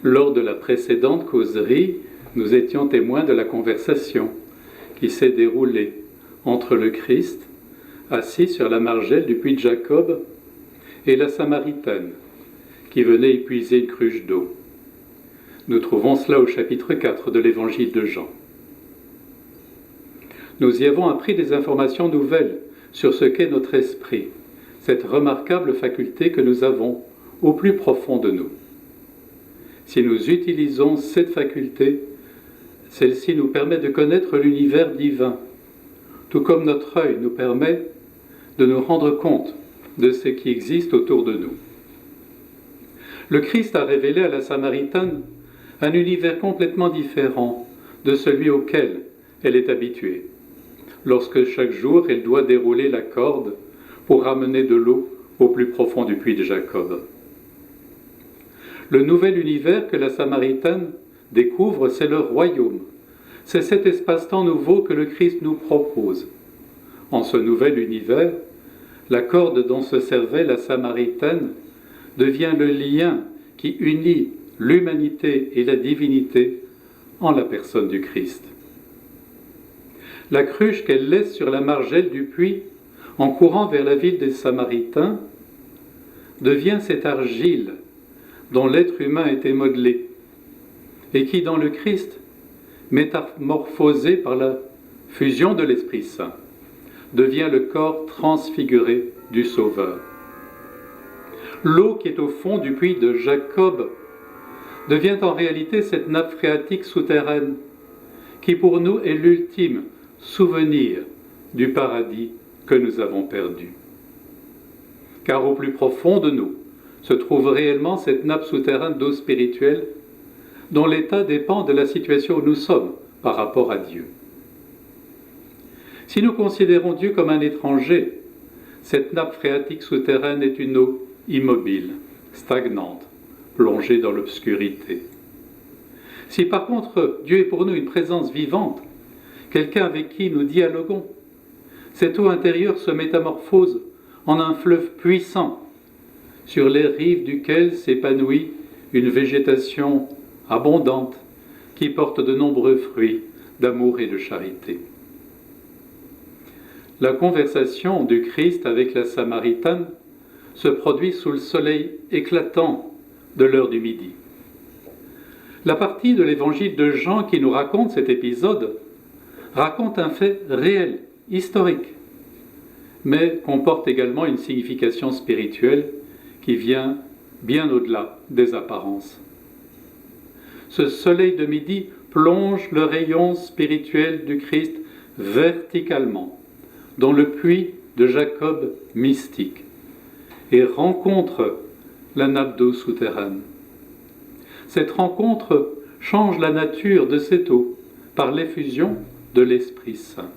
Lors de la précédente causerie, nous étions témoins de la conversation qui s'est déroulée entre le Christ, assis sur la margelle du puits de Jacob, et la Samaritaine, qui venait y puiser une cruche d'eau. Nous trouvons cela au chapitre 4 de l'évangile de Jean. Nous y avons appris des informations nouvelles sur ce qu'est notre esprit, cette remarquable faculté que nous avons au plus profond de nous. Si nous utilisons cette faculté, celle-ci nous permet de connaître l'univers divin, tout comme notre œil nous permet de nous rendre compte de ce qui existe autour de nous. Le Christ a révélé à la Samaritaine un univers complètement différent de celui auquel elle est habituée, lorsque chaque jour elle doit dérouler la corde pour ramener de l'eau au plus profond du puits de Jacob. Le nouvel univers que la Samaritaine découvre, c'est le royaume. C'est cet espace-temps nouveau que le Christ nous propose. En ce nouvel univers, la corde dont se servait la Samaritaine devient le lien qui unit l'humanité et la divinité en la personne du Christ. La cruche qu'elle laisse sur la margelle du puits, en courant vers la ville des Samaritains, devient cette argile dont l'être humain était modelé, et qui, dans le Christ, métamorphosé par la fusion de l'Esprit Saint, devient le corps transfiguré du Sauveur. L'eau qui est au fond du puits de Jacob devient en réalité cette nappe phréatique souterraine, qui pour nous est l'ultime souvenir du paradis que nous avons perdu. Car au plus profond de nous se trouve réellement cette nappe souterraine d'eau spirituelle dont l'état dépend de la situation où nous sommes par rapport à Dieu. Si nous considérons Dieu comme un étranger, cette nappe phréatique souterraine est une eau immobile, stagnante, plongée dans l'obscurité. Si par contre Dieu est pour nous une présence vivante, quelqu'un avec qui nous dialoguons, cette eau intérieure se métamorphose en un fleuve puissant, sur les rives duquel s'épanouit une végétation abondante qui porte de nombreux fruits d'amour et de charité. La conversation du Christ avec la Samaritaine se produit sous le soleil éclatant de l'heure du midi. La partie de l'évangile de Jean qui nous raconte cet épisode raconte un fait réel, historique, mais comporte également une signification spirituelle qui vient bien au-delà des apparences. Ce soleil de midi plonge le rayon spirituel du Christ verticalement dans le puits de Jacob mystique et rencontre la nappe d'eau souterraine. Cette rencontre change la nature de cette eau par l'effusion de l'Esprit Saint.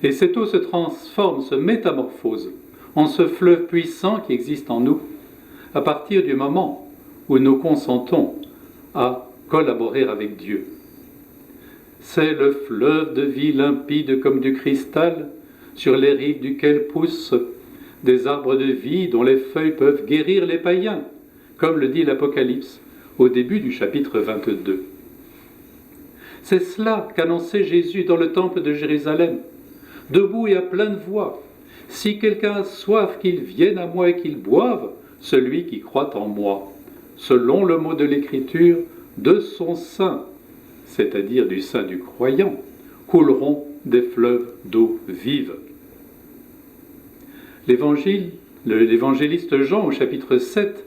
Et cette eau se transforme, se métamorphose en ce fleuve puissant qui existe en nous à partir du moment où nous consentons à collaborer avec Dieu. C'est le fleuve de vie limpide comme du cristal sur les rives duquel poussent des arbres de vie dont les feuilles peuvent guérir les païens, comme le dit l'Apocalypse au début du chapitre 22. C'est cela qu'annonçait Jésus dans le temple de Jérusalem, debout et à pleine voix. Si quelqu'un a soif, qu'il vienne à moi et qu'il boive, celui qui croit en moi, selon le mot de l'Écriture, de son sein, c'est-à-dire du sein du croyant, couleront des fleuves d'eau vive. L'évangéliste Jean, au chapitre 7,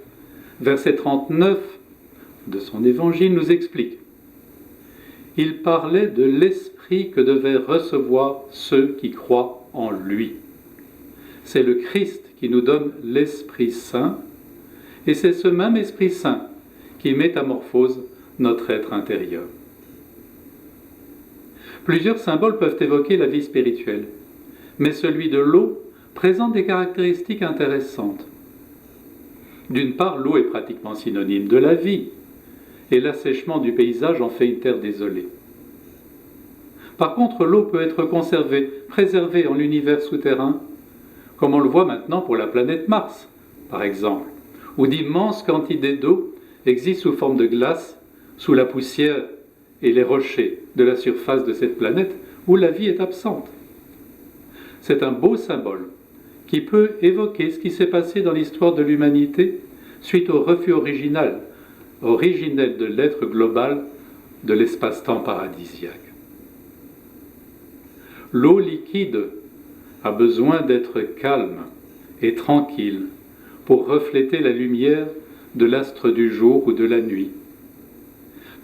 verset 39 de son évangile, nous explique. Il parlait de l'esprit que devaient recevoir ceux qui croient en lui. C'est le Christ qui nous donne l'Esprit Saint, et c'est ce même Esprit Saint qui métamorphose notre être intérieur. Plusieurs symboles peuvent évoquer la vie spirituelle, mais celui de l'eau présente des caractéristiques intéressantes. D'une part, l'eau est pratiquement synonyme de la vie, et l'assèchement du paysage en fait une terre désolée. Par contre, l'eau peut être conservée, préservée en l'univers souterrain, comme on le voit maintenant pour la planète Mars, par exemple, où d'immenses quantités d'eau existe sous forme de glace, sous la poussière et les rochers de la surface de cette planète où la vie est absente. C'est un beau symbole qui peut évoquer ce qui s'est passé dans l'histoire de l'humanité suite au refus originel de l'être global de l'espace-temps paradisiaque. L'eau liquide a besoin d'être calme et tranquille pour refléter la lumière de l'astre du jour ou de la nuit.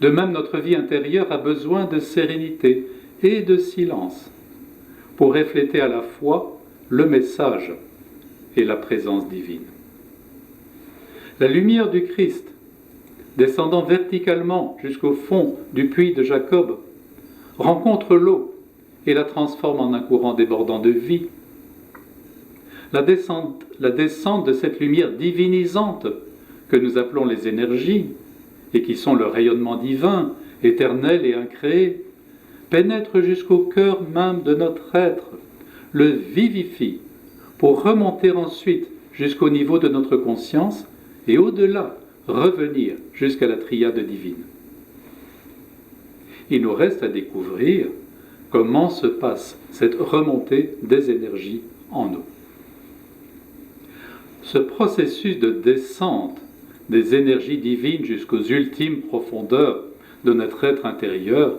De même, notre vie intérieure a besoin de sérénité et de silence pour refléter à la fois le message et la présence divine. La lumière du Christ, descendant verticalement jusqu'au fond du puits de Jacob, rencontre l'eau et la transforme en un courant débordant de vie. La descente de cette lumière divinisante que nous appelons les énergies, et qui sont le rayonnement divin, éternel et incréé, pénètre jusqu'au cœur même de notre être, le vivifie, pour remonter ensuite jusqu'au niveau de notre conscience et au-delà, revenir jusqu'à la triade divine. Il nous reste à découvrir comment se passe cette remontée des énergies en nous. Ce processus de descente des énergies divines jusqu'aux ultimes profondeurs de notre être intérieur,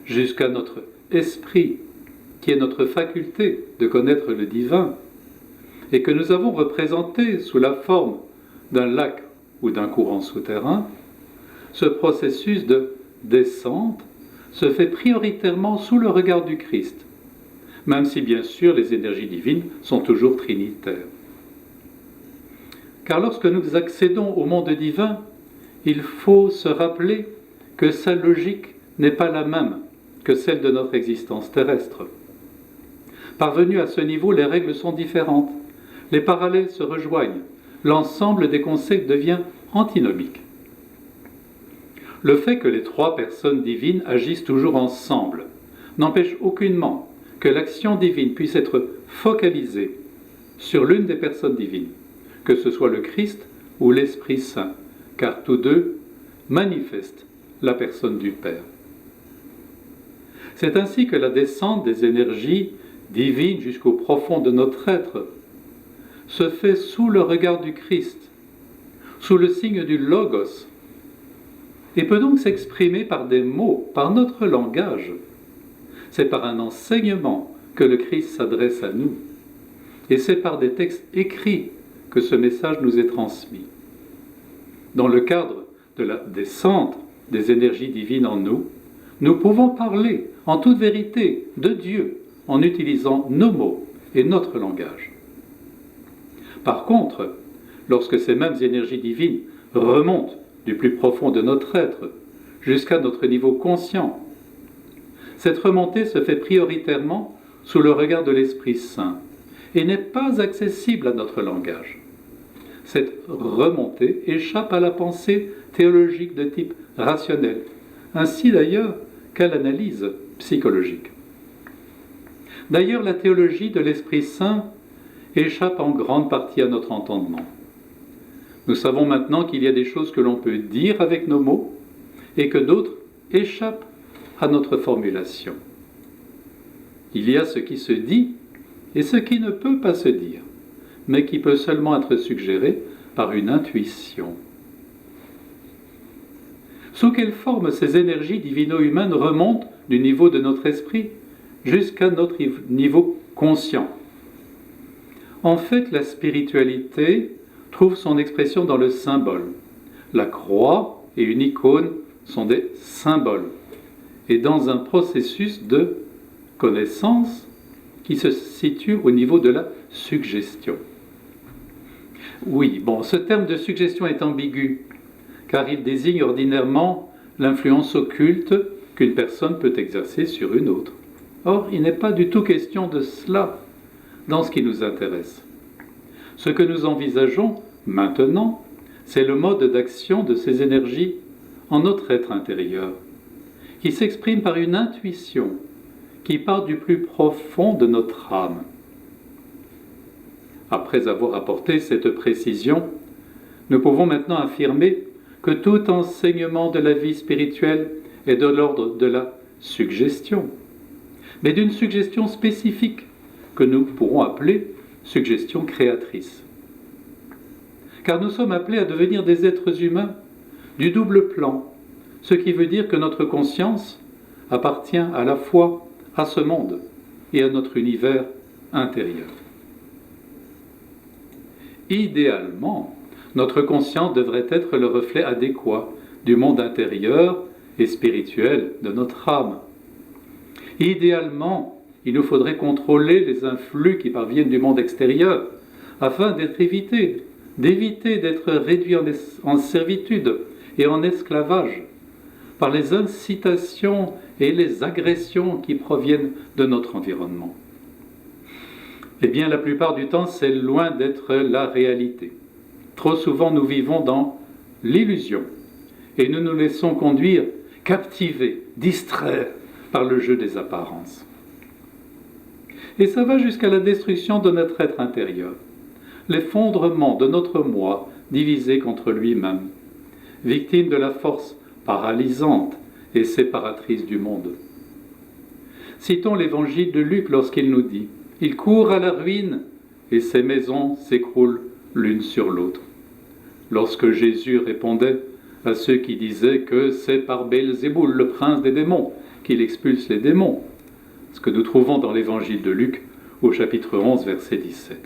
jusqu'à notre esprit, qui est notre faculté de connaître le divin, et que nous avons représenté sous la forme d'un lac ou d'un courant souterrain, ce processus de descente se fait prioritairement sous le regard du Christ, même si bien sûr les énergies divines sont toujours trinitaires. Car lorsque nous accédons au monde divin, il faut se rappeler que sa logique n'est pas la même que celle de notre existence terrestre. Parvenus à ce niveau, les règles sont différentes, les parallèles se rejoignent, l'ensemble des concepts devient antinomique. Le fait que les trois personnes divines agissent toujours ensemble n'empêche aucunement que l'action divine puisse être focalisée sur l'une des personnes divines, que ce soit le Christ ou l'Esprit Saint, car tous deux manifestent la personne du Père. C'est ainsi que la descente des énergies divines jusqu'au profond de notre être se fait sous le regard du Christ, sous le signe du Logos, et peut donc s'exprimer par des mots, par notre langage. C'est par un enseignement que le Christ s'adresse à nous, et c'est par des textes écrits que ce message nous est transmis. Dans le cadre de la descente des énergies divines en nous, nous pouvons parler en toute vérité de Dieu en utilisant nos mots et notre langage. Par contre, lorsque ces mêmes énergies divines remontent du plus profond de notre être jusqu'à notre niveau conscient, cette remontée se fait prioritairement sous le regard de l'Esprit Saint et n'est pas accessible à notre langage. Cette remontée échappe à la pensée théologique de type rationnel, ainsi d'ailleurs qu'à l'analyse psychologique. D'ailleurs, la théologie de l'Esprit Saint échappe en grande partie à notre entendement. Nous savons maintenant qu'il y a des choses que l'on peut dire avec nos mots et que d'autres échappent à notre formulation. Il y a ce qui se dit et ce qui ne peut pas se dire, mais qui peut seulement être suggéré par une intuition. Sous quelle forme ces énergies divino-humaines remontent du niveau de notre esprit jusqu'à notre niveau conscient? En fait, la spiritualité trouve son expression dans le symbole. La croix et une icône sont des symboles, et dans un processus de connaissance qui se situe au niveau de la suggestion. Oui, ce terme de suggestion est ambigu, car il désigne ordinairement l'influence occulte qu'une personne peut exercer sur une autre. Or, il n'est pas du tout question de cela dans ce qui nous intéresse. Ce que nous envisageons maintenant, c'est le mode d'action de ces énergies en notre être intérieur, qui s'exprime par une intuition qui part du plus profond de notre âme. Après avoir apporté cette précision, nous pouvons maintenant affirmer que tout enseignement de la vie spirituelle est de l'ordre de la suggestion, mais d'une suggestion spécifique que nous pourrons appeler suggestion créatrice. Car nous sommes appelés à devenir des êtres humains du double plan, ce qui veut dire que notre conscience appartient à la fois à ce monde et à notre univers intérieur. Idéalement, notre conscience devrait être le reflet adéquat du monde intérieur et spirituel de notre âme. Idéalement, il nous faudrait contrôler les influx qui parviennent du monde extérieur afin d'éviter d'être réduits en servitude et en esclavage par les incitations et les agressions qui proviennent de notre environnement. Eh bien, la plupart du temps, c'est loin d'être la réalité. Trop souvent, nous vivons dans l'illusion et nous nous laissons conduire, captiver, distraire par le jeu des apparences. Et ça va jusqu'à la destruction de notre être intérieur, l'effondrement de notre moi divisé contre lui-même, victime de la force paralysante et séparatrice du monde. Citons l'évangile de Luc lorsqu'il nous dit « Il court à la ruine et ses maisons s'écroulent l'une sur l'autre ». Lorsque Jésus répondait à ceux qui disaient que c'est par Belzéboul, le prince des démons, qu'il expulse les démons, ce que nous trouvons dans l'évangile de Luc au chapitre 11, verset 17.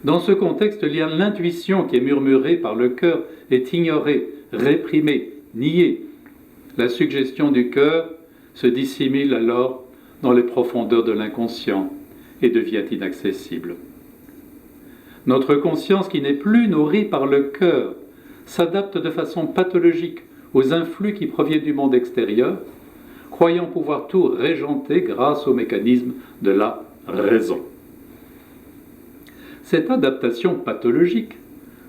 Dans ce contexte, l'intuition qui est murmurée par le cœur est ignorée, réprimée, niée. La suggestion du cœur se dissimule alors dans les profondeurs de l'inconscient et devient inaccessible. Notre conscience, qui n'est plus nourrie par le cœur, s'adapte de façon pathologique aux influx qui proviennent du monde extérieur, croyant pouvoir tout régenter grâce au mécanisme de la raison. Cette adaptation pathologique,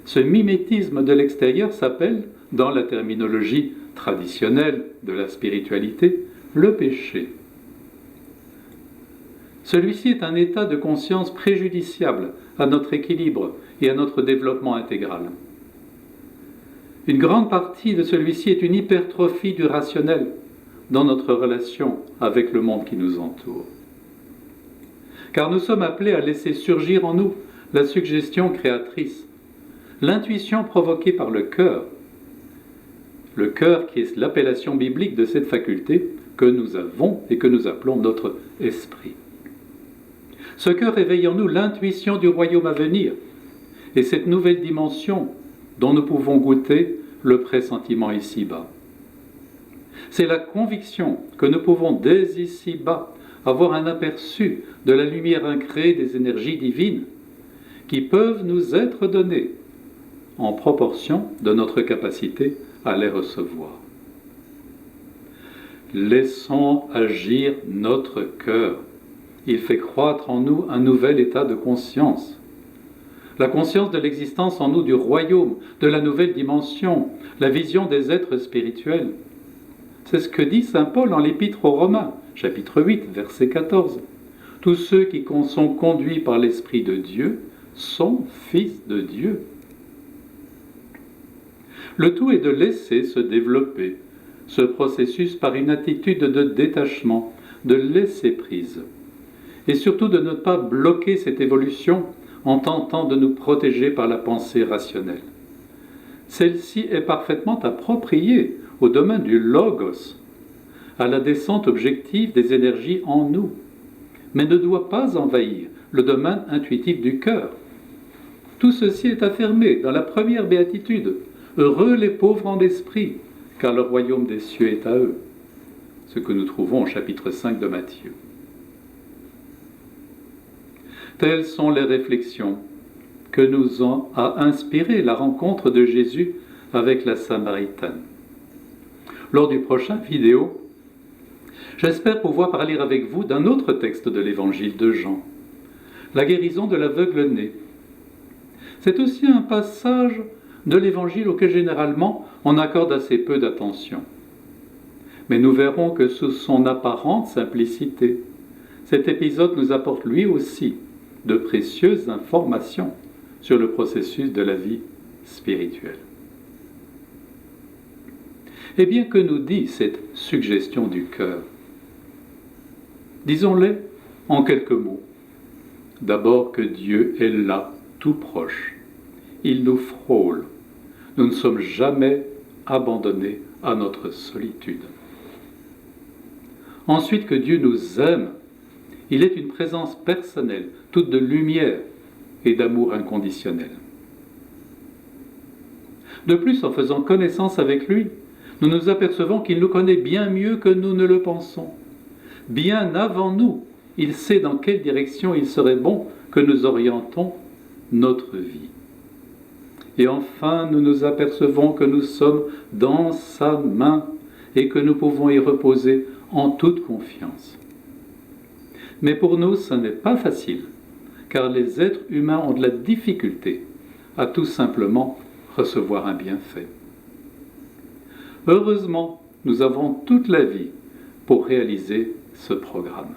ce mimétisme de l'extérieur s'appelle, dans la terminologie traditionnelle de la spiritualité, le péché. Celui-ci est un état de conscience préjudiciable à notre équilibre et à notre développement intégral. Une grande partie de celui-ci est une hypertrophie du rationnel dans notre relation avec le monde qui nous entoure. Car nous sommes appelés à laisser surgir en nous la suggestion créatrice, l'intuition provoquée par le cœur qui est l'appellation biblique de cette faculté que nous avons et que nous appelons notre esprit. Ce cœur réveille en nous l'intuition du royaume à venir et cette nouvelle dimension dont nous pouvons goûter le pressentiment ici-bas. C'est la conviction que nous pouvons dès ici-bas avoir un aperçu de la lumière incréée des énergies divines qui peuvent nous être données en proportion de notre capacité à les recevoir. Laissons agir notre cœur. Il fait croître en nous un nouvel état de conscience. La conscience de l'existence en nous du royaume, de la nouvelle dimension, la vision des êtres spirituels. C'est ce que dit saint Paul en l'Épître aux Romains, chapitre 8, verset 14. Tous ceux qui sont conduits par l'Esprit de Dieu sont fils de Dieu. Le tout est de laisser se développer ce processus par une attitude de détachement, de laisser prise, et surtout de ne pas bloquer cette évolution en tentant de nous protéger par la pensée rationnelle. Celle-ci est parfaitement appropriée au domaine du logos, à la descente objective des énergies en nous, mais ne doit pas envahir le domaine intuitif du cœur. Tout ceci est affirmé dans la première béatitude. Heureux les pauvres en esprit, car le royaume des cieux est à eux. Ce que nous trouvons au chapitre 5 de Matthieu. Telles sont les réflexions que nous a inspiré la rencontre de Jésus avec la Samaritaine. Lors du prochain vidéo, j'espère pouvoir parler avec vous d'un autre texte de l'évangile de Jean, la guérison de l'aveugle-né. C'est aussi un passage de l'évangile auquel généralement on accorde assez peu d'attention. Mais nous verrons que sous son apparente simplicité, cet épisode nous apporte lui aussi de précieuses informations sur le processus de la vie spirituelle. Eh bien, que nous dit cette suggestion du cœur? Disons-les en quelques mots. D'abord que Dieu est là, tout proche. Il nous frôle. Nous ne sommes jamais abandonnés à notre solitude. Ensuite, que Dieu nous aime. Il est une présence personnelle, toute de lumière et d'amour inconditionnel. De plus, en faisant connaissance avec lui, nous nous apercevons qu'il nous connaît bien mieux que nous ne le pensons. Bien avant nous, il sait dans quelle direction il serait bon que nous orientons notre vie. Et enfin, nous nous apercevons que nous sommes dans sa main et que nous pouvons y reposer en toute confiance. Mais pour nous, ce n'est pas facile, car les êtres humains ont de la difficulté à tout simplement recevoir un bienfait. Heureusement, nous avons toute la vie pour réaliser ce programme.